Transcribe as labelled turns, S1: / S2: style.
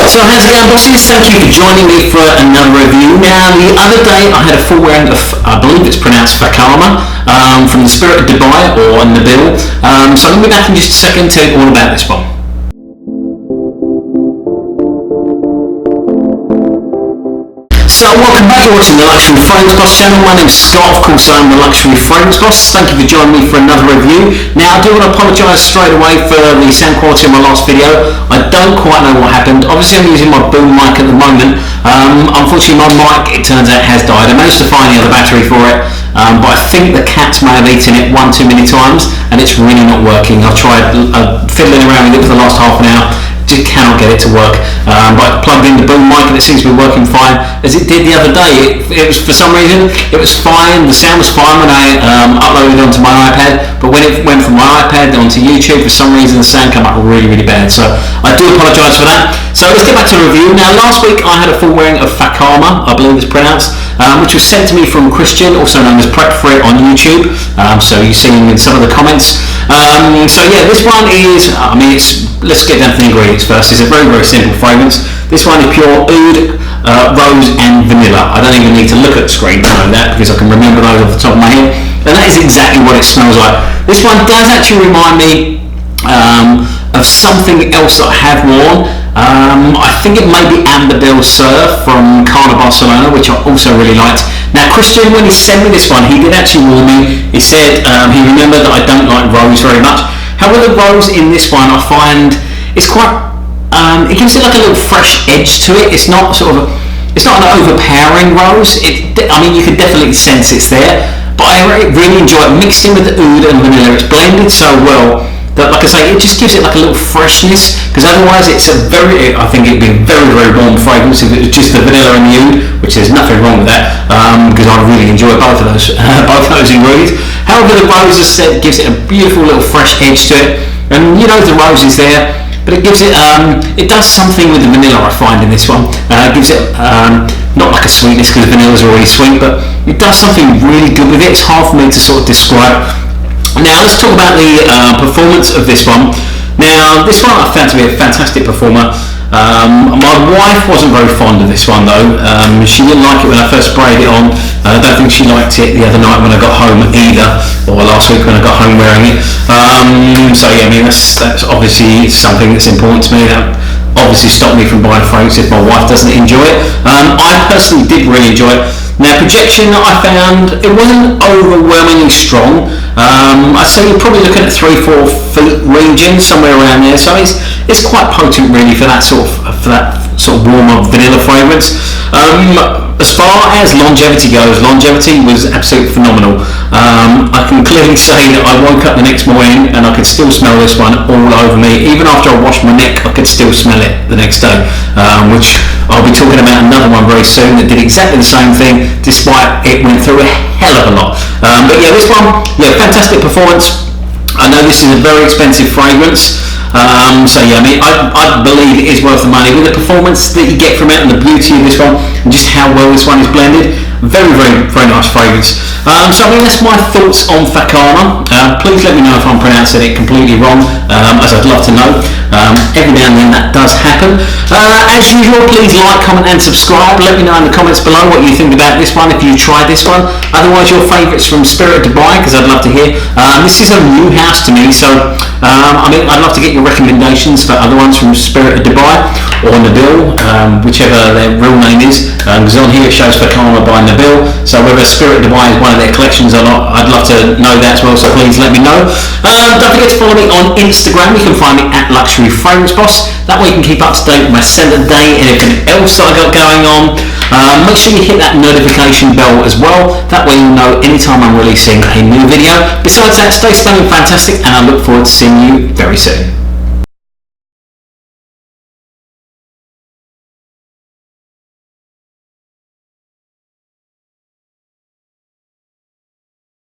S1: So how's it going, bosses? Thank you for joining me for another review. Now, the other day I had a full wearing of, I believe it's pronounced Fakhama, from the Spirit of Dubai, or Nabeel. So I'm going to be back in just a second to tell you all about this one. So welcome back, you're watching the Luxury Fragrance Boss channel. My name's Scott, of course I'm the Luxury Fragrance Boss. Thank you for joining me for another review. Now I do want to apologise straight away for the sound quality of my last video. I don't quite know what happened. Obviously I'm using my boom mic at the moment. Unfortunately my mic, it turns out, has died. I managed to find the other battery for it, but I think the cats may have eaten it one too many times and it's really not working. I've tried fiddling around with it for the last half an hour. Just cannot get it to work, but I plugged in the boom mic and it seems to be working fine, as it did the other day. It was, for some reason, it was fine, the sound was fine when I uploaded it onto my iPad, but when it went from my iPad onto YouTube, for some reason the sound came up really, really bad, so I do apologise for that. So let's get back to the review. Now last week I had a full wearing of Fakhama, I believe it's pronounced, which was sent to me from Christian, also known as Prep for It on YouTube, so you see him in some of the comments. So yeah, this one is, let's get down to the ingredients first. It's a very, very simple fragrance. This one is pure oud, rose and vanilla. I don't even need to look at the screen to know that because I can remember those off the top of my head, and that is exactly what it smells like. This one does actually remind me of something else that I have worn. I think it may be Nabeel Surf from Carnival Barcelona, which I also really liked. Now Christian, when he sent me this one, he did actually warn me. He said he remembered that I don't like rose very much. However, the rose in this one I find it's quite, it gives it like a little fresh edge to it. It's not it's not an overpowering rose. You can definitely sense it's there, but I really enjoy it mixed in with the oud and vanilla. It's blended so well that, like I say, it just gives it like a little freshness, because otherwise I think it'd be a very, very warm fragrance if it was just the vanilla and the oud, which there's nothing wrong with that, because I really enjoy both of those ingredients. However, the rose, as I said, gives it a beautiful little fresh edge to it, and you know the rose is there, but it gives it, it does something with the vanilla I find in this one. It gives it, not like a sweetness because vanilla is already sweet, but it does something really good with it. It's hard for me to sort of describe. Now let's talk about the performance of this one. Now this one I found to be a fantastic performer. My wife wasn't very fond of this one though. She didn't like it when I first sprayed it on. I don't think she liked it the other night when I got home either, or last week when I got home wearing it. So yeah, that's obviously something that's important to me. That obviously stopped me from buying fragrance if my wife doesn't enjoy it. I personally did really enjoy it. Now projection, I found it wasn't overwhelmingly strong. I'd say you're probably looking at 3-4 feet region, somewhere around there. So it's quite potent really for that sort of warmer vanilla fragrance. As far as longevity goes, longevity was absolutely phenomenal. I can clearly say that I woke up the next morning and I could still smell this one all over me. Even after I washed my neck, I could still smell it the next day, which I'll be talking about another one very soon that did exactly the same thing, despite it went through a hell of a lot. But yeah, this one, yeah, fantastic performance. I know this is a very expensive fragrance, so yeah, I believe it is worth the money with the performance that you get from it and the beauty of this one and just how well this one is blended. Very, very, very nice fragrance. So that's my thoughts on Fakhama. Please let me know if I'm pronouncing it completely wrong, as I'd love to know. Every now and then that does happen. As usual, please like, comment and subscribe. Let me know in the comments below what you think about this one, if you tried this one. Otherwise your favourites from Spirit of Dubai, because I'd love to hear. This is a new house to me, so I'd love to get your recommendations for other ones from Spirit of Dubai or Nabeel, whichever their real name is, because on here it shows Fakhama by Nabeel, so whether Spirit of Dubai is one of their collections or not, I'd love to know that as well, so please let me know. Don't forget to follow me on Instagram. You can find me at Luxury Fragrance Boss. That way you can keep up to date with my centre day and everything else that I got going on. Make sure you hit that notification bell as well. That way you'll know anytime I'm releasing a new video. Besides that, stay stunning, fantastic, and I look forward to seeing you very soon.